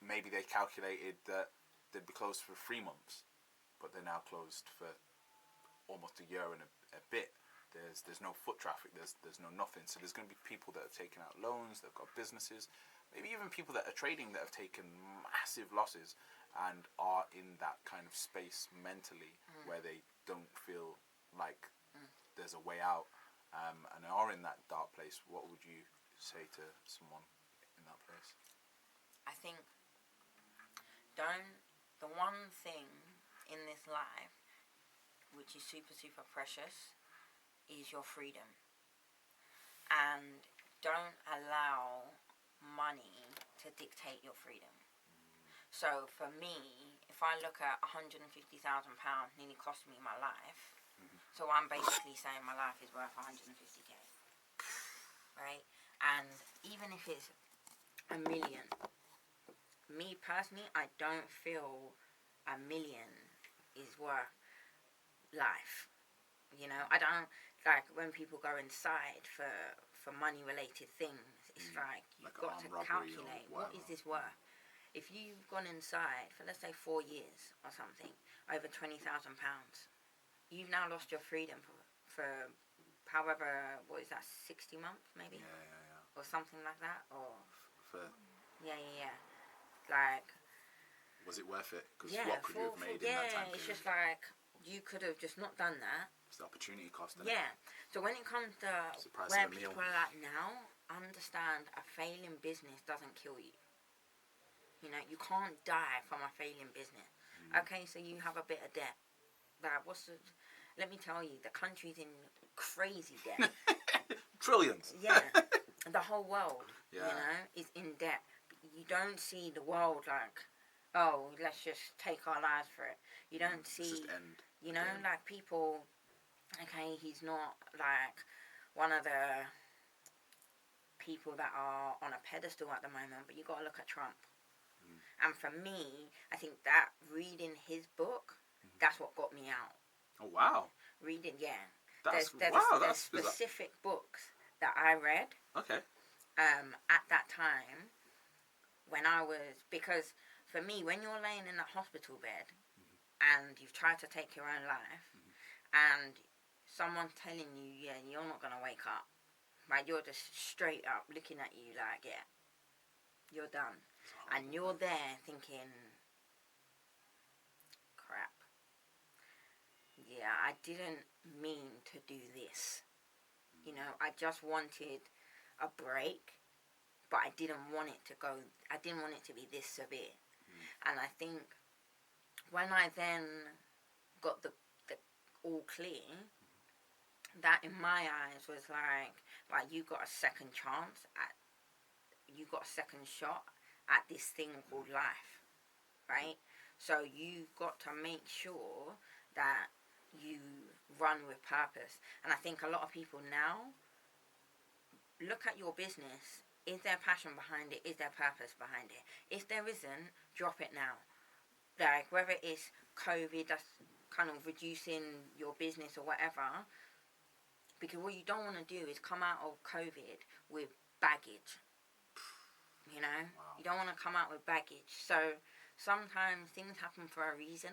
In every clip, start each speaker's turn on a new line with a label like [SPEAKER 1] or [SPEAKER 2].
[SPEAKER 1] maybe they calculated that they'd be closed for 3 months, but they're now closed for almost a year and a bit. There's no foot traffic. There's no nothing. So there's going to be people that have taken out loans, that've got businesses, maybe even people that are trading that have taken massive losses and are in that kind of space mentally where they don't feel like there's a way out, and are in that dark place. What would you say to someone in that place?
[SPEAKER 2] I think the one thing in this life which is super, super precious is your freedom. And don't allow money to dictate your freedom. So for me, if I look at £150,000 nearly cost me my life, so I'm basically saying my life is worth 150k, right? And even if it's a million, me personally, I don't feel a million is worth life. You know, I don't, like when people go inside for money related things, it's like you've got to calculate what is this worth. If you've gone inside for, let's say, 4 years or something, over £20,000, you've now lost your freedom for however, what is that, 60 months maybe?
[SPEAKER 1] Yeah.
[SPEAKER 2] Or something like that, or... Yeah. Like...
[SPEAKER 1] Was it worth it? Because what could you have made in that time period?
[SPEAKER 2] It's just like, you could have just not done that.
[SPEAKER 1] It's the opportunity cost, isn't it?
[SPEAKER 2] Yeah. So when it comes to where people are at now, understand a failing business doesn't kill you. You know, you can't die from a failing business. Okay, so you have a bit of debt. Like, let me tell you, the country's in crazy debt.
[SPEAKER 1] Trillions.
[SPEAKER 2] Yeah. The whole world, you know, is in debt. You don't see the world like, oh, let's just take our lives for it. You don't see,
[SPEAKER 1] just end.
[SPEAKER 2] You know, like people, okay, he's not like one of the people that are on a pedestal at the moment, but you got to look at Trump. And for me, I think that reading his book, that's what got me out.
[SPEAKER 1] Oh, wow.
[SPEAKER 2] Reading, yeah.
[SPEAKER 1] There's
[SPEAKER 2] specific books that I read.
[SPEAKER 1] Okay.
[SPEAKER 2] At that time, when I was, because for me, when you're laying in that hospital bed and you've tried to take your own life and someone's telling you, yeah, you're not going to wake up, right? You're just straight up looking at you like, yeah, you're done. And you're there thinking, crap. Yeah, I didn't mean to do this. You know, I just wanted a break, but I didn't want it to be this severe. And I think when I then got the all clear, that in my eyes was like you got a second chance you got a second shot at this thing called life, right? So you've got to make sure that you run with purpose. And I think a lot of people now look at your business. Is there passion behind it? Is there purpose behind it? If there isn't, drop it now. Like whether it's COVID that's kind of reducing your business or whatever, because what you don't want to do is come out of COVID with baggage. You know, You don't want to come out with baggage. So sometimes things happen for a reason.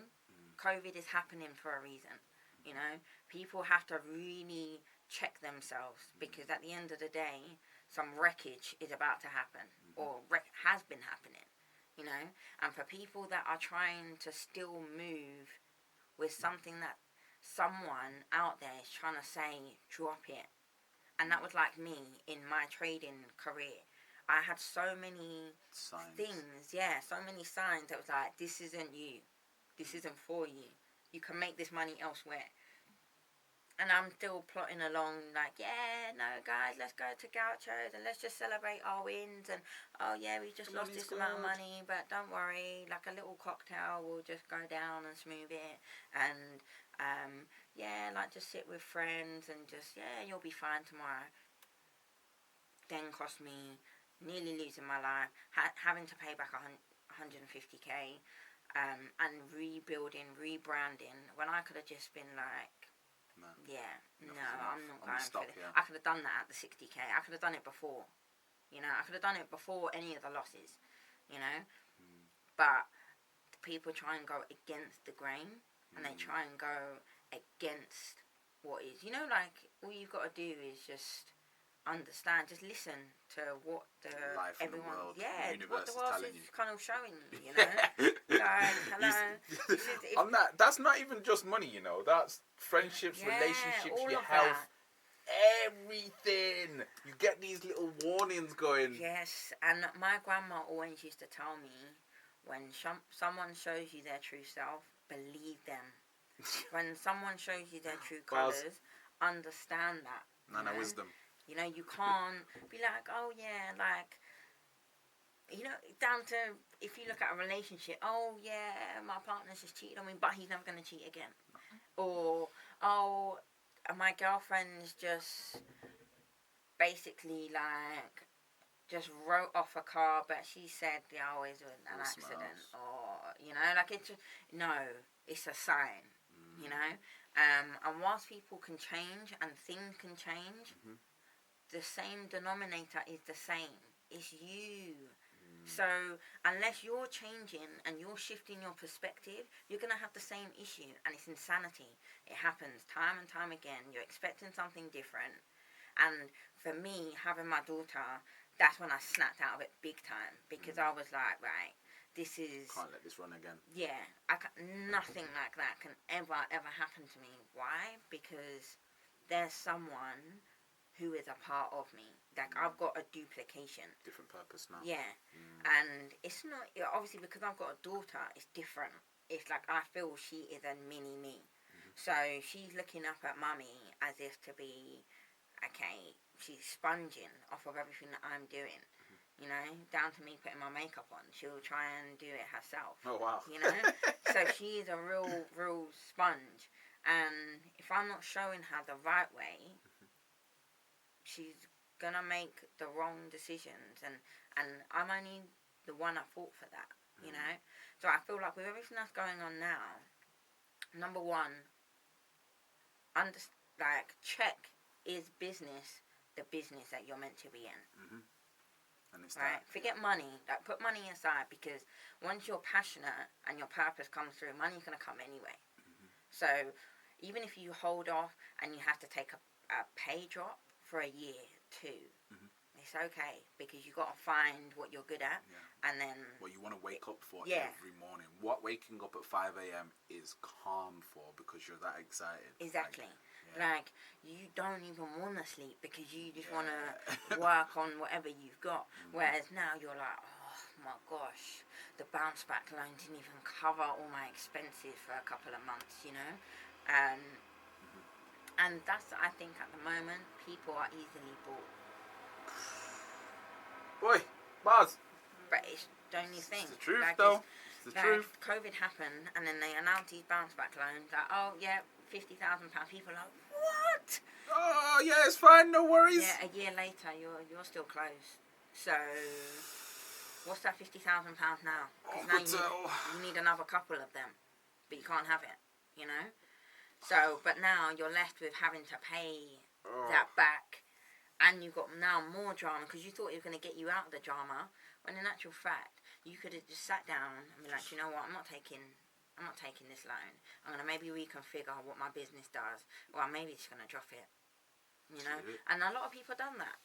[SPEAKER 2] COVID is happening for a reason. You know, people have to really check themselves because at the end of the day, some wreckage is about to happen or has been happening. You know, and for people that are trying to still move with something that someone out there is trying to say, drop it. And that was like me in my trading career. I had so many things, so many signs that was like, this isn't you. This isn't for you. You can make this money elsewhere. And I'm still plotting along like, yeah, no, guys, let's go to Gauchos and let's just celebrate our wins. And, oh, yeah, we just lost this amount of money, but don't worry, like a little cocktail will just go down and smooth it. And, like just sit with friends and just, you'll be fine tomorrow. Then cost me nearly losing my life, having to pay back 150k, and rebuilding, rebranding, when I could have just been like, I'm not going for it. I could have done that at the 60k. I could have done it before. You know, I could have done it before any of the losses. You know, but people try and go against the grain, and they try and go against what is. Like, all you've got to do is just understand, just listen to what
[SPEAKER 1] Life in the world, the
[SPEAKER 2] what
[SPEAKER 1] universe
[SPEAKER 2] the
[SPEAKER 1] is
[SPEAKER 2] world
[SPEAKER 1] telling
[SPEAKER 2] is
[SPEAKER 1] you.
[SPEAKER 2] kind of showing you. Like, hello.
[SPEAKER 1] On that, that's not even just money, that's friendships,
[SPEAKER 2] Yeah,
[SPEAKER 1] relationships,
[SPEAKER 2] all
[SPEAKER 1] your
[SPEAKER 2] of
[SPEAKER 1] health, everything. You get these little warnings going.
[SPEAKER 2] Yes, and my grandma always used to tell me, when someone shows you their true self, believe them. When someone shows you their true colours, understand that.
[SPEAKER 1] Nana wisdom.
[SPEAKER 2] You can't be like, oh yeah, like, down to, if you look at a relationship, oh yeah, my partner's just cheated on me, but he's never going to cheat again. Or, oh, my girlfriend's just basically like, just wrote off a car, but she said, yeah, always with an accident. Or, like, it's just, no, it's a sign, and whilst people can change and things can change, the same denominator is the same. It's you. So unless you're changing and you're shifting your perspective, you're going to have the same issue, and it's insanity. It happens time and time again. You're expecting something different, and for me, having my daughter, that's when I snapped out of it big time, because I was like, right, this is...
[SPEAKER 1] Can't let this run again.
[SPEAKER 2] Yeah, nothing like that can ever happen to me. Why? Because there's someone who is a part of me. Like, I've got a duplication.
[SPEAKER 1] Different purpose now.
[SPEAKER 2] Yeah. And it's not... Obviously, because I've got a daughter, it's different. It's like, I feel she is a mini me. So she's looking up at mummy as if to be... Okay, she's sponging off of everything that I'm doing. Down to me putting my makeup on. She'll try and do it herself.
[SPEAKER 1] Oh, wow.
[SPEAKER 2] So she is a real sponge. And if I'm not showing her the right way, she's gonna make the wrong decisions. And I'm only the one at fault for that, So I feel like with everything that's going on now, number one, check, is business the business that you're meant to be in?
[SPEAKER 1] And it's
[SPEAKER 2] right? Forget money. Like, put money aside, because once you're passionate and your purpose comes through, money's going to come anyway. So even if you hold off and you have to take a pay drop for a year, 2, it's okay, because you got to find what you're good at, and then...
[SPEAKER 1] What you want to wake up for
[SPEAKER 2] Yeah.
[SPEAKER 1] every morning. What waking up at 5 a.m. is calm for, because you're that excited.
[SPEAKER 2] Exactly. Like, you don't even want to sleep, because you just want to
[SPEAKER 1] Yeah.
[SPEAKER 2] work on whatever you've got. Whereas now you're like, oh my gosh, the bounce back loan didn't even cover all my expenses for a couple of months, and that's, I think, at the moment, people are easily bought.
[SPEAKER 1] Boy, Buzz.
[SPEAKER 2] But don't you think?
[SPEAKER 1] It's the truth,
[SPEAKER 2] like,
[SPEAKER 1] though. It's the
[SPEAKER 2] like,
[SPEAKER 1] truth.
[SPEAKER 2] COVID happened, and then they announced these bounce back loans. Like, oh yeah, £50,000. People are like, what?
[SPEAKER 1] Oh yeah, it's fine. No worries.
[SPEAKER 2] Yeah, a year later, you're still closed. So what's that £50,000 now? Because now you need another couple of them, but you can't have it. So, but now you're left with having to pay that back, and you've got now more drama, because you thought it was going to get you out of the drama, when in actual fact you could have just sat down and be like, you know what, I'm not taking this loan. I'm going to maybe reconfigure what my business does, or I'm maybe just going to drop it. And a lot of people done that.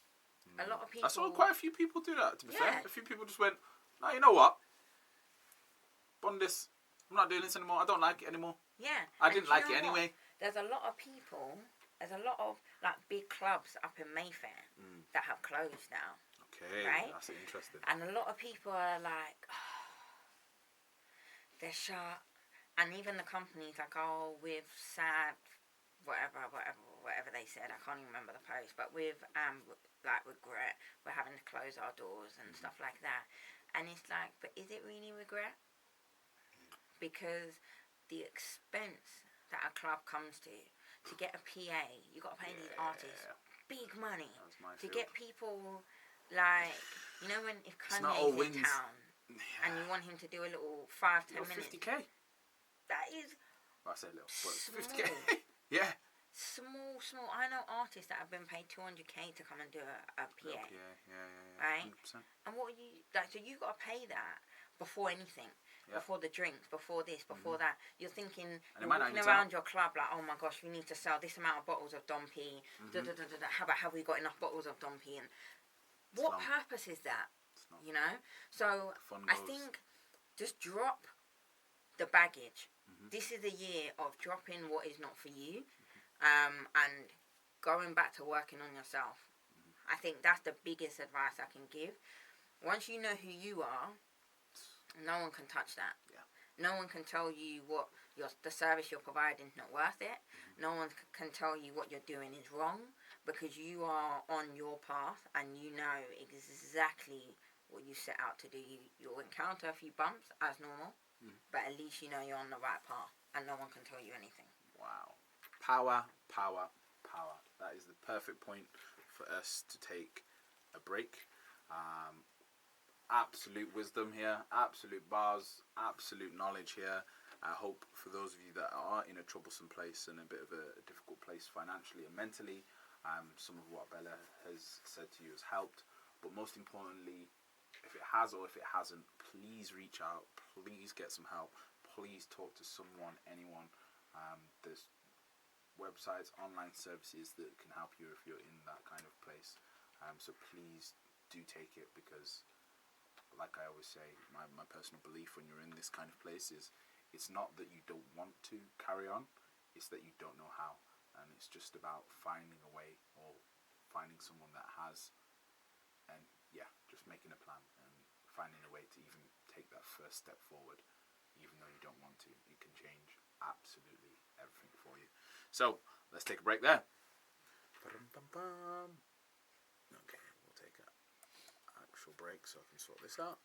[SPEAKER 2] A lot of people...
[SPEAKER 1] I saw quite a few people do that, to be fair.
[SPEAKER 2] Yeah.
[SPEAKER 1] A few people just went, no, you know what? Bond this. I'm not doing this anymore. I don't like it anymore.
[SPEAKER 2] Yeah.
[SPEAKER 1] I didn't like it anyway.
[SPEAKER 2] There's a lot of people, there's a lot of like big clubs up in Mayfair that have closed now.
[SPEAKER 1] Okay,
[SPEAKER 2] right?
[SPEAKER 1] That's interesting.
[SPEAKER 2] And a lot of people are like, oh, they're shut. And even the companies like, oh, we've sad, whatever they said. I can't even remember the post. But with like regret, we're having to close our doors and stuff like that. And it's like, but is it really regret? Because the expense that a club comes to get a PA, you got to pay these artists big money to get people, like, when if Kanye's in town and you want him to do a little 5-10 minutes,
[SPEAKER 1] 50k.
[SPEAKER 2] that is...
[SPEAKER 1] Well, I say little, but it's
[SPEAKER 2] small.
[SPEAKER 1] 50k. Yeah.
[SPEAKER 2] Small. I know artists that have been paid 200k to come and do a PA.
[SPEAKER 1] Yeah.
[SPEAKER 2] Right?
[SPEAKER 1] 100%.
[SPEAKER 2] And what are you... Like, so you got to pay that. before anything.
[SPEAKER 1] Yeah.
[SPEAKER 2] Before the drinks, before this, before that. You're thinking,
[SPEAKER 1] And it
[SPEAKER 2] you're
[SPEAKER 1] might not
[SPEAKER 2] walking
[SPEAKER 1] even turn
[SPEAKER 2] around your club like, oh my gosh, we need to sell this amount of bottles of Dom P. How about, have we got enough bottles of Dom P? And what
[SPEAKER 1] long.
[SPEAKER 2] purpose is that?
[SPEAKER 1] It's not.
[SPEAKER 2] You know? So
[SPEAKER 1] Fun
[SPEAKER 2] I
[SPEAKER 1] goes.
[SPEAKER 2] think just drop the baggage.
[SPEAKER 1] Mhm.
[SPEAKER 2] This is a year of dropping what is not for you, and going back to working on yourself. I think that's the biggest advice I can give. Once you know who you are, no one can touch that.
[SPEAKER 1] Yeah.
[SPEAKER 2] No one can tell you what the service you're providing is not worth it. No one can tell you what you're doing is wrong, because you are on your path and you know exactly what you set out to do. You'll encounter a few bumps as normal, but at least you know you're on the right path and no one can tell you anything.
[SPEAKER 1] Wow. Power, power, power. That is the perfect point for us to take a break. Absolute wisdom here, absolute bars, absolute knowledge here. I hope for those of you that are in a troublesome place and a bit of a difficult place financially and mentally, some of what Bella has said to you has helped. But most importantly, if it has or if it hasn't, please reach out, please get some help, please talk to someone, anyone. There's websites, online services that can help you if you're in that kind of place. So please do take it, because like I always say, my personal belief when you're in this kind of place is, it's not that you don't want to carry on, it's that you don't know how. And it's just about finding a way, or finding someone that has, and yeah, just making a plan and finding a way to even take that first step forward. Even though you don't want to, it can change absolutely everything for you. So let's take a break there. Okay, we'll take an actual break so I can sort this out.